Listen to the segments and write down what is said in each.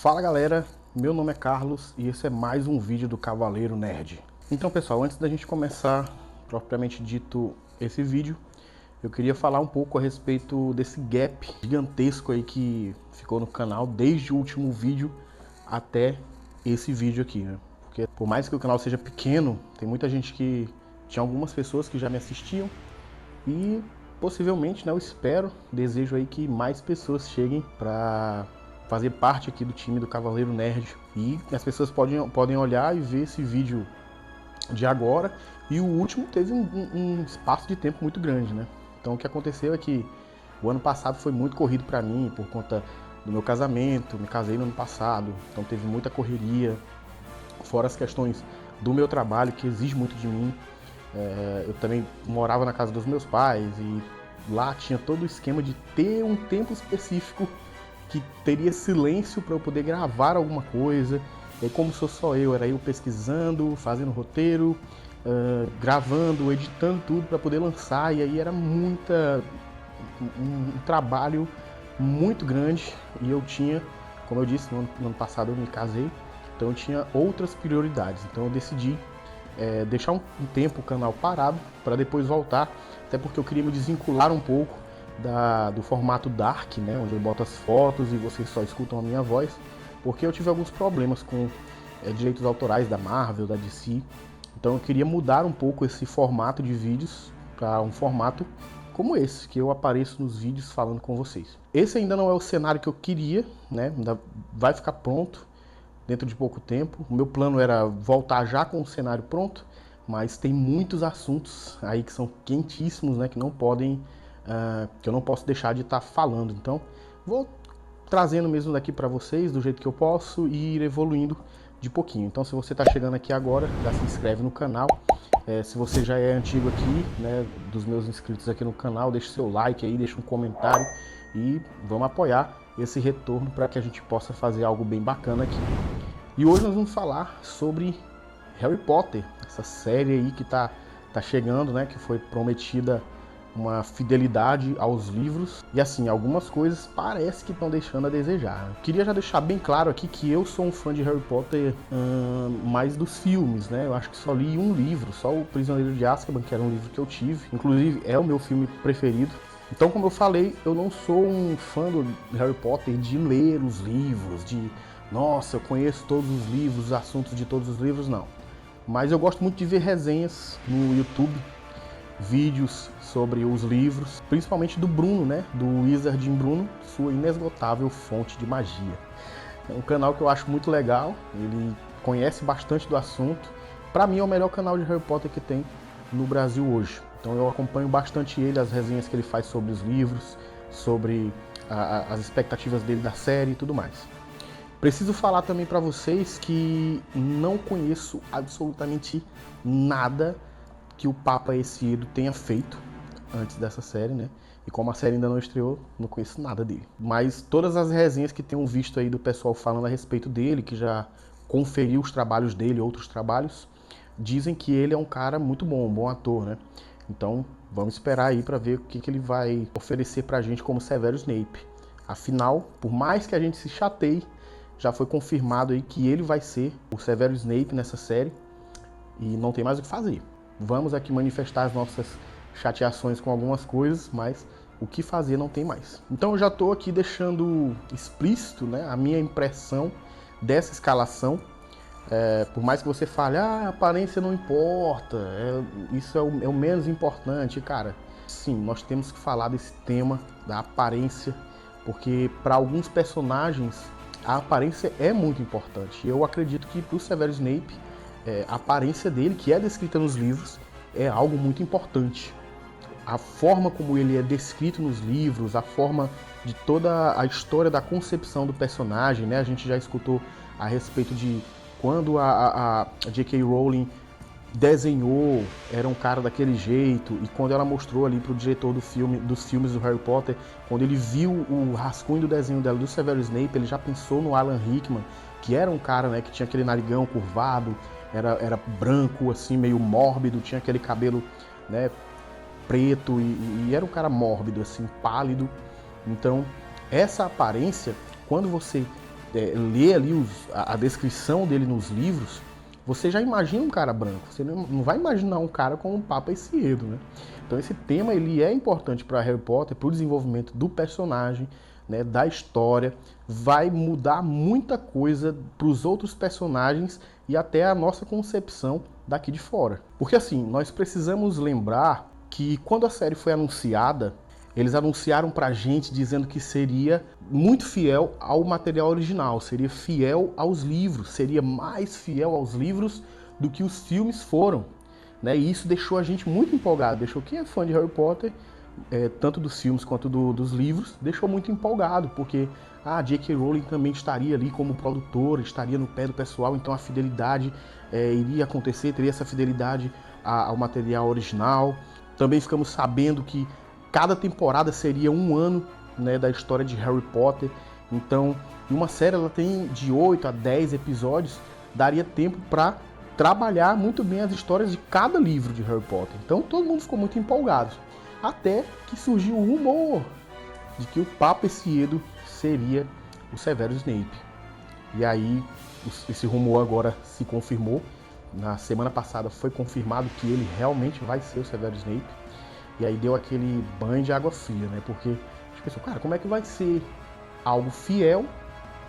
Fala galera, meu nome é Carlos e esse é mais um vídeo do Cavaleiro Nerd. Então pessoal, antes da gente começar propriamente dito esse vídeo, eu queria falar um pouco a respeito desse gap gigantesco aí que ficou no canal desde o último vídeo até esse vídeo aqui, né? Porque por mais que o canal seja pequeno, tem muita gente que... tinha algumas pessoas que já me assistiam e possivelmente, né, eu espero, desejo aí que mais pessoas cheguem para fazer parte aqui do time do Cavaleiro Nerd. E as pessoas podem olhar e ver esse vídeo de agora, e o último teve um espaço de tempo muito grande, né? Então o que aconteceu é que o ano passado foi muito corrido para mim por conta do meu casamento, me casei no ano passado, então teve muita correria, fora as questões do meu trabalho que exige muito de mim. Eu também morava na casa dos meus pais e lá tinha todo o esquema de ter um tempo específico que teria silêncio para eu poder gravar alguma coisa. E aí, como sou só eu, era eu pesquisando, fazendo roteiro, gravando, editando tudo para poder lançar. E aí era um trabalho muito grande. E eu tinha, como eu disse, no ano passado eu me casei, então eu tinha outras prioridades. Então eu decidi deixar um tempo o canal parado para depois voltar, até porque eu queria me desvincular um pouco do formato Dark, né, onde eu boto as fotos e vocês só escutam a minha voz, porque eu tive alguns problemas com direitos autorais da Marvel, da DC, então eu queria mudar um pouco esse formato de vídeos para um formato como esse, que eu apareço nos vídeos falando com vocês. Esse ainda não é o cenário que eu queria, né, ainda vai ficar pronto dentro de pouco tempo. O meu plano era voltar já com o cenário pronto, mas tem muitos assuntos aí que são quentíssimos, né, que não podem, que eu não posso deixar de estar falando. Então, vou trazendo mesmo daqui para vocês do jeito que eu posso e ir evoluindo de pouquinho. Então, se você está chegando aqui agora, já se inscreve no canal. Se você já é antigo aqui, né, dos meus inscritos aqui no canal, deixa seu like aí, deixa um comentário e vamos apoiar esse retorno para que a gente possa fazer algo bem bacana aqui. E hoje nós vamos falar sobre Harry Potter, essa série aí que tá chegando, né, que foi prometida uma fidelidade aos livros, e assim, algumas coisas parece que estão deixando a desejar. Queria já deixar bem claro aqui que eu sou um fã de Harry Potter mais dos filmes, né? Eu acho que só li um livro, só o Prisioneiro de Azkaban, que era um livro que eu tive, inclusive é o meu filme preferido. Então, como eu falei, eu não sou um fã do Harry Potter de ler os livros, de nossa, eu conheço todos os livros, os assuntos de todos os livros, não. Mas eu gosto muito de ver resenhas no YouTube, vídeos sobre os livros, principalmente do Bruno, né? Do Wizard Bruno, sua inesgotável fonte de magia. É um canal que eu acho muito legal, ele conhece bastante do assunto. Para mim é o melhor canal de Harry Potter que tem no Brasil hoje. Então eu acompanho bastante ele, as resenhas que ele faz sobre os livros, sobre as expectativas dele da série e tudo mais. Preciso falar também para vocês que não conheço absolutamente nada que o Papa Essiedo tenha feito antes dessa série, né? E como a série ainda não estreou, não conheço nada dele. Mas todas as resenhas que tenham visto aí do pessoal falando a respeito dele, que já conferiu os trabalhos dele, outros trabalhos, dizem que ele é um cara muito bom, um bom ator, né? Então vamos esperar aí para ver o que ele vai oferecer pra gente como Severus Snape. Afinal, por mais que a gente se chateie, já foi confirmado aí que ele vai ser o Severus Snape nessa série e não tem mais o que fazer. Vamos aqui manifestar as nossas chateações com algumas coisas, mas o que fazer não tem mais. Então eu já estou aqui deixando explícito, né, a minha impressão dessa escalação. Por mais que você fale, a aparência não importa, isso é o menos importante, cara. Sim, nós temos que falar desse tema da aparência, porque para alguns personagens a aparência é muito importante. Eu acredito que para o Severus Snape, a aparência dele, que é descrita nos livros, é algo muito importante. A forma como ele é descrito nos livros, a forma de toda a história da concepção do personagem, né? A gente já escutou a respeito de quando a J.K. Rowling desenhou, era um cara daquele jeito, e quando ela mostrou ali pro diretor dos filmes do Harry Potter, quando ele viu o rascunho do desenho dela do Severus Snape, ele já pensou no Alan Rickman, que era um cara, né, que tinha aquele narigão curvado, era branco, assim, meio mórbido, tinha aquele cabelo, né, preto, e era um cara mórbido, assim, pálido. Então, essa aparência, quando você lê ali a descrição dele nos livros, você já imagina um cara branco. Você não vai imaginar um cara como o Papa Essiedo, né? Então esse tema ele é importante para Harry Potter, para o desenvolvimento do personagem, né, da história. Vai mudar muita coisa para os outros personagens e até a nossa concepção daqui de fora. Porque assim, nós precisamos lembrar que quando a série foi anunciada, eles anunciaram pra gente dizendo que seria muito fiel ao material original, seria fiel aos livros, seria mais fiel aos livros do que os filmes foram, né? E isso deixou a gente muito empolgado, deixou quem é fã de Harry Potter, tanto dos filmes quanto dos livros, deixou muito empolgado, porque a J.K. Rowling também estaria ali como produtora, estaria no pé do pessoal, então a fidelidade iria acontecer, teria essa fidelidade ao material original. Também ficamos sabendo que cada temporada seria um ano, né, da história de Harry Potter. Então, uma série ela tem de 8 a 10 episódios, daria tempo para trabalhar muito bem as histórias de cada livro de Harry Potter. Então, todo mundo ficou muito empolgado. Até que surgiu o rumor de que o Papa Essiedo seria o Severus Snape. E aí, esse rumor agora se confirmou. Na semana passada foi confirmado que ele realmente vai ser o Severus Snape. E aí deu aquele banho de água fria, né? Porque a gente pensou, cara, como é que vai ser algo fiel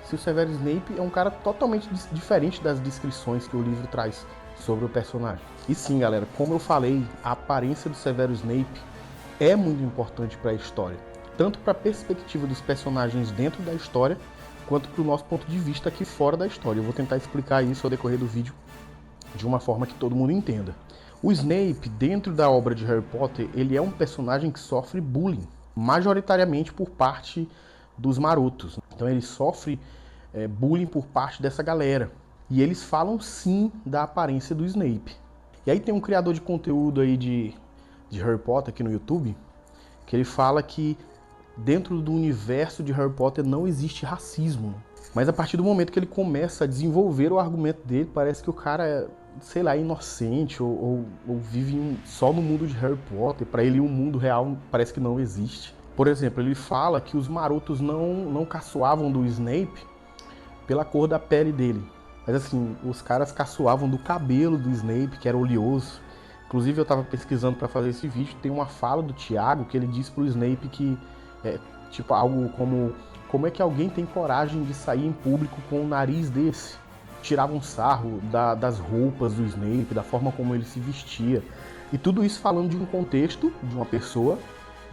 se o Severus Snape é um cara totalmente diferente das descrições que o livro traz sobre o personagem? E sim, galera, como eu falei, a aparência do Severus Snape é muito importante para a história. Tanto para a perspectiva dos personagens dentro da história, quanto para o nosso ponto de vista aqui fora da história. Eu vou tentar explicar isso ao decorrer do vídeo de uma forma que todo mundo entenda. O Snape, dentro da obra de Harry Potter, ele é um personagem que sofre bullying, majoritariamente por parte dos marotos. Então ele sofre bullying por parte dessa galera. E eles falam sim da aparência do Snape. E aí tem um criador de conteúdo aí de Harry Potter aqui no YouTube, que ele fala que dentro do universo de Harry Potter não existe racismo. Mas a partir do momento que ele começa a desenvolver o argumento dele, parece que o cara é, sei lá, inocente ou vive só no mundo de Harry Potter. Para ele, o mundo real parece que não existe. Por exemplo, ele fala que os marotos não caçoavam do Snape pela cor da pele dele. Mas assim, os caras caçoavam do cabelo do Snape, que era oleoso. Inclusive, eu estava pesquisando para fazer esse vídeo, tem uma fala do Tiago que ele diz pro Snape que tipo algo como é que alguém tem coragem de sair em público com um nariz desse? Tiravam um sarro das roupas do Snape, da forma como ele se vestia. E tudo isso falando de um contexto de uma pessoa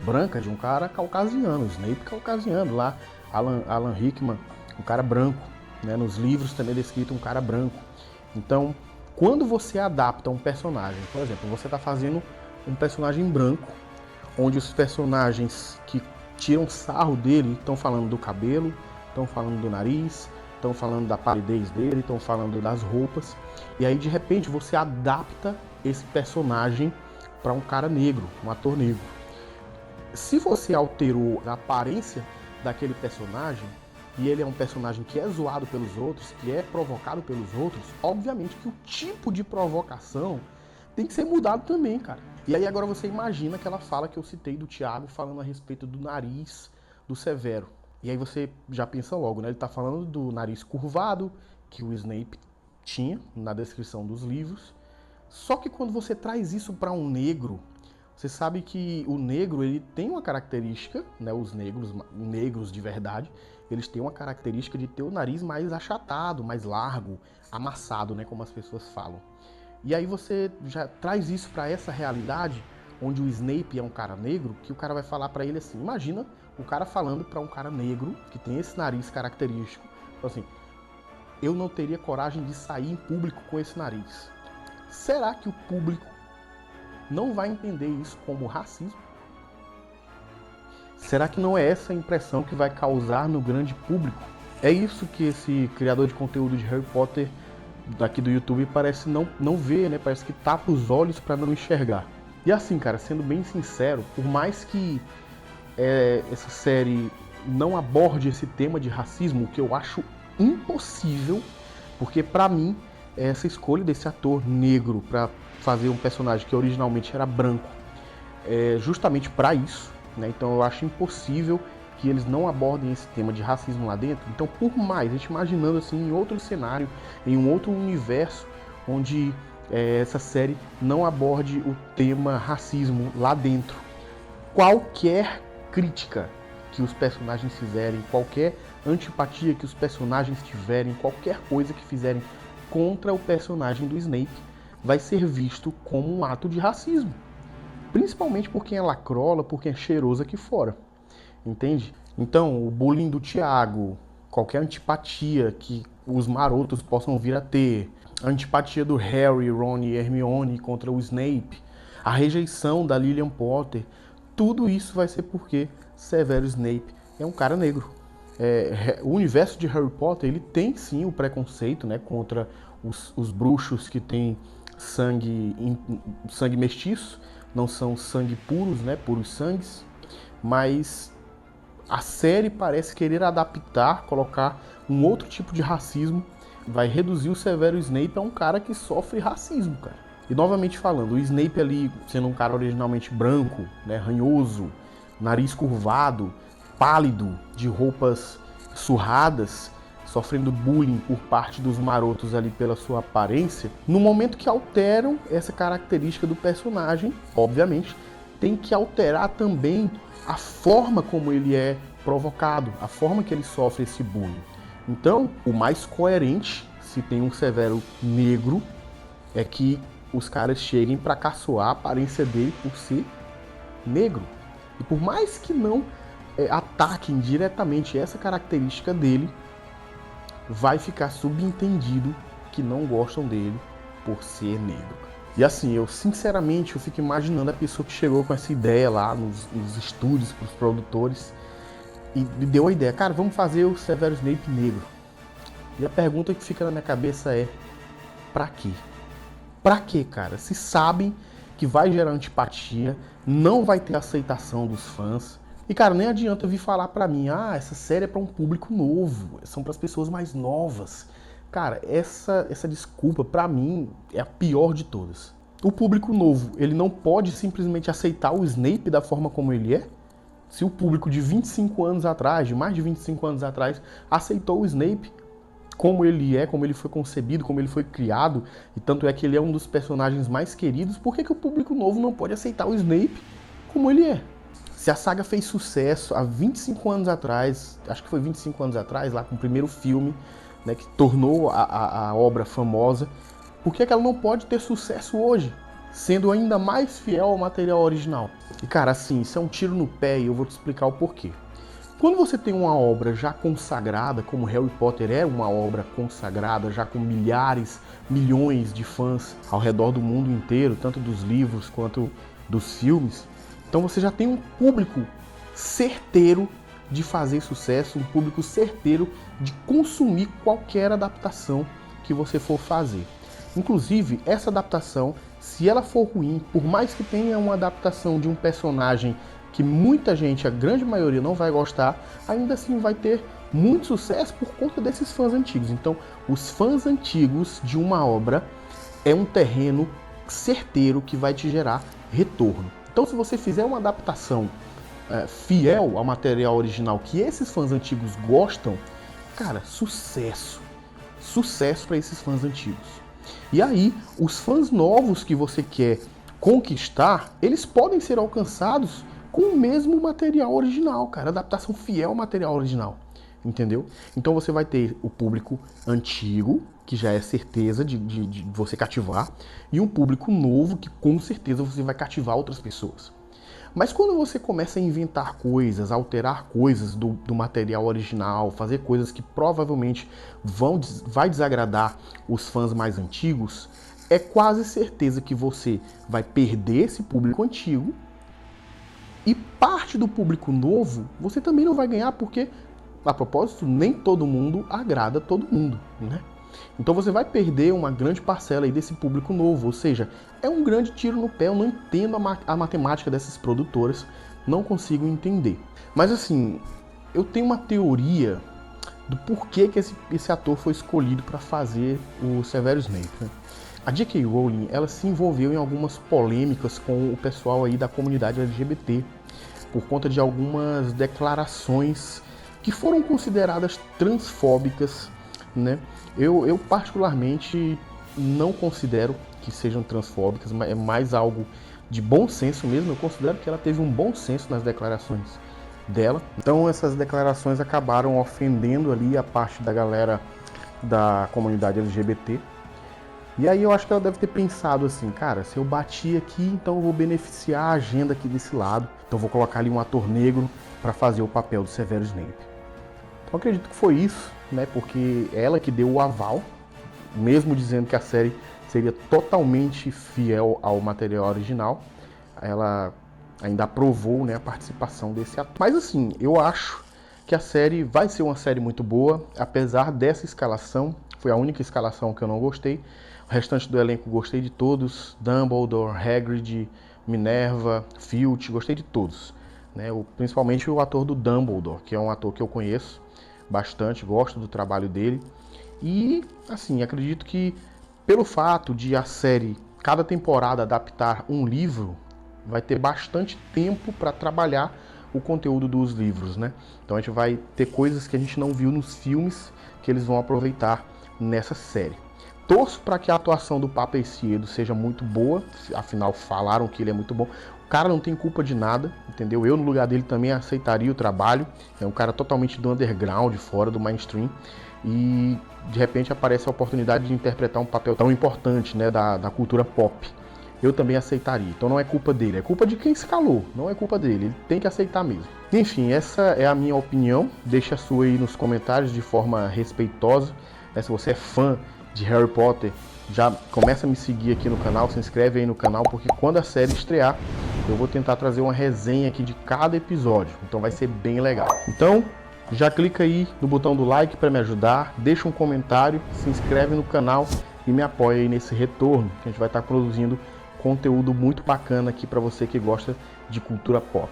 branca, de um cara caucasiano, Snape caucasiano, lá Alan Rickman, um cara branco, né? Nos livros também é descrito um cara branco. Então, quando você adapta um personagem, por exemplo, você está fazendo um personagem branco, onde os personagens que tiram sarro dele estão falando do cabelo, estão falando do nariz, estão falando da palidez dele, estão falando das roupas, e aí de repente você adapta esse personagem para um cara negro, um ator negro. Se você alterou a aparência daquele personagem, e ele é um personagem que é zoado pelos outros, que é provocado pelos outros, obviamente que o tipo de provocação tem que ser mudado também, cara. E aí agora você imagina aquela fala que eu citei do Tiago falando a respeito do nariz do Severo. E aí você já pensa logo, né? Ele tá falando do nariz curvado, que o Snape tinha na descrição dos livros. Só que quando você traz isso para um negro, você sabe que o negro ele tem uma característica, né? Os negros de verdade, eles têm uma característica de ter o nariz mais achatado, mais largo, amassado, né? Como as pessoas falam. E aí você já traz isso para essa realidade, onde o Snape é um cara negro, que o cara vai falar para ele assim, imagina o cara falando para um cara negro, que tem esse nariz característico, então assim, eu não teria coragem de sair em público com esse nariz. Será que o público não vai entender isso como racismo? Será que não é essa a impressão que vai causar no grande público? É isso que esse criador de conteúdo de Harry Potter daqui do YouTube parece não ver, né? Parece que tapa os olhos para não enxergar. E assim, cara, sendo bem sincero, por mais que essa série não aborde esse tema de racismo, o que eu acho impossível, porque para mim essa escolha desse ator negro para fazer um personagem que originalmente era branco é justamente para isso, né? Então eu acho impossível que eles não abordem esse tema de racismo lá dentro. Então, por mais, a gente imaginando assim, em outro cenário, em um outro universo, onde essa série não aborde o tema racismo lá dentro. Qualquer crítica que os personagens fizerem, qualquer antipatia que os personagens tiverem, qualquer coisa que fizerem contra o personagem do Snape, vai ser visto como um ato de racismo. Principalmente por quem é lacrola, por quem é cheiroso aqui fora. Entende? Então, o bullying do Tiago, qualquer antipatia que os marotos possam vir a ter, a antipatia do Harry, Ron e Hermione contra o Snape, a rejeição da Lilian Potter, tudo isso vai ser porque Severus Snape é um cara negro. O universo de Harry Potter, ele tem sim o preconceito, né, contra os bruxos que têm sangue mestiço, não são sangue puros, né, puros sangues, mas a série parece querer adaptar, colocar um outro tipo de racismo, vai reduzir o Severus Snape a um cara que sofre racismo, cara. E novamente falando, o Snape ali sendo um cara originalmente branco, né, ranhoso, nariz curvado, pálido, de roupas surradas, sofrendo bullying por parte dos marotos ali pela sua aparência, no momento que alteram essa característica do personagem, obviamente, tem que alterar também a forma como ele é provocado, a forma que ele sofre esse bullying. Então, o mais coerente, se tem um Severo negro, é que os caras cheguem para caçoar a aparência dele por ser negro. E por mais que não ataquem diretamente essa característica dele, vai ficar subentendido que não gostam dele por ser negro. E assim, eu sinceramente fico imaginando a pessoa que chegou com essa ideia lá nos estúdios, para os produtores, e deu a ideia, cara, vamos fazer o Severus Snape negro. E a pergunta que fica na minha cabeça é, pra quê? Pra quê, cara? Se sabem que vai gerar antipatia, não vai ter aceitação dos fãs. E, cara, nem adianta vir falar pra mim, essa série é pra um público novo, são pras pessoas mais novas. Cara, essa desculpa, pra mim, é a pior de todas. O público novo, ele não pode simplesmente aceitar o Snape da forma como ele é? Se o público de 25 anos atrás, de mais de 25 anos atrás, aceitou o Snape como ele é, como ele foi concebido, como ele foi criado, e tanto é que ele é um dos personagens mais queridos, por que o público novo não pode aceitar o Snape como ele é? Se a saga fez sucesso há 25 anos atrás, acho que foi 25 anos atrás, lá com o primeiro filme, né, que tornou a obra famosa, por que ela não pode ter sucesso hoje, sendo ainda mais fiel ao material original? E cara, assim, isso é um tiro no pé e eu vou te explicar o porquê. Quando você tem uma obra já consagrada, como Harry Potter é uma obra consagrada, já com milhares, milhões de fãs ao redor do mundo inteiro, tanto dos livros quanto dos filmes, então você já tem um público certeiro de fazer sucesso, um público certeiro de consumir qualquer adaptação que você for fazer. Inclusive, essa adaptação, se ela for ruim, por mais que tenha uma adaptação de um personagem que muita gente, a grande maioria, não vai gostar, ainda assim vai ter muito sucesso por conta desses fãs antigos. Então, os fãs antigos de uma obra é um terreno certeiro que vai te gerar retorno. Então, se você fizer uma adaptação fiel ao material original que esses fãs antigos gostam, cara, sucesso. Sucesso para esses fãs antigos. E aí, os fãs novos que você quer conquistar, eles podem ser alcançados com o mesmo material original, cara. Adaptação fiel ao material original. Entendeu? Então você vai ter o público antigo, que já é certeza de você cativar, e um público novo, que com certeza você vai cativar outras pessoas. Mas quando você começa a inventar coisas, alterar coisas do material original, fazer coisas que provavelmente vai desagradar os fãs mais antigos, é quase certeza que você vai perder esse público antigo e parte do público novo você também não vai ganhar, porque, a propósito, nem todo mundo agrada todo mundo, né? Então você vai perder uma grande parcela aí desse público novo, ou seja, é um grande tiro no pé. Eu não entendo a matemática dessas produtoras, não consigo entender. Mas assim, eu tenho uma teoria do porquê que esse ator foi escolhido para fazer o Severus Snape, né? A J.K. Rowling, ela se envolveu em algumas polêmicas com o pessoal aí da comunidade LGBT, por conta de algumas declarações que foram consideradas transfóbicas, né? Eu particularmente não considero que sejam transfóbicas, mas é mais algo de bom senso mesmo. Eu considero que ela teve um bom senso nas declarações dela. Então essas declarações acabaram ofendendo ali a parte da galera da comunidade LGBT. E aí eu acho que ela deve ter pensado assim, cara, se eu bati aqui, então eu vou beneficiar a agenda aqui desse lado. Então eu vou colocar ali um ator negro para fazer o papel do Severus Snape. Então acredito que foi isso, né? Porque ela que deu o aval, mesmo dizendo que a série seria totalmente fiel ao material original, ela ainda aprovou, né, a participação desse ator. Mas assim, eu acho que a série vai ser uma série muito boa, apesar dessa escalação. Foi a única escalação que eu não gostei. O restante do elenco gostei de todos. Dumbledore, Hagrid, Minerva, Filch, gostei de todos, né? Principalmente o ator do Dumbledore, que é um ator que eu conheço bastante, gosto do trabalho dele. E, assim, acredito que pelo fato de a série, cada temporada, adaptar um livro, vai ter bastante tempo para trabalhar o conteúdo dos livros, né? Então a gente vai ter coisas que a gente não viu nos filmes que eles vão aproveitar nessa série. Torço para que a atuação do Papa Essiedo seja muito boa, afinal falaram que ele é muito bom. O cara não tem culpa de nada, entendeu? Eu no lugar dele também aceitaria o trabalho. É um cara totalmente do underground, fora do mainstream. E de repente aparece a oportunidade de interpretar um papel tão importante, né, da cultura pop. Eu também aceitaria. Então não é culpa dele, é culpa de quem escalou, não é culpa dele, ele tem que aceitar mesmo. Enfim, essa é a minha opinião, deixa a sua aí nos comentários de forma respeitosa. Se você é fã de Harry Potter, já começa a me seguir aqui no canal, se inscreve aí no canal, porque quando a série estrear, eu vou tentar trazer uma resenha aqui de cada episódio, então vai ser bem legal. Então, já clica aí no botão do like para me ajudar, deixa um comentário, se inscreve no canal e me apoia aí nesse retorno, que a gente vai estar produzindo conteúdo muito bacana aqui para você que gosta de cultura pop.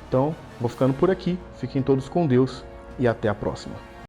Então, vou ficando por aqui, fiquem todos com Deus e até a próxima.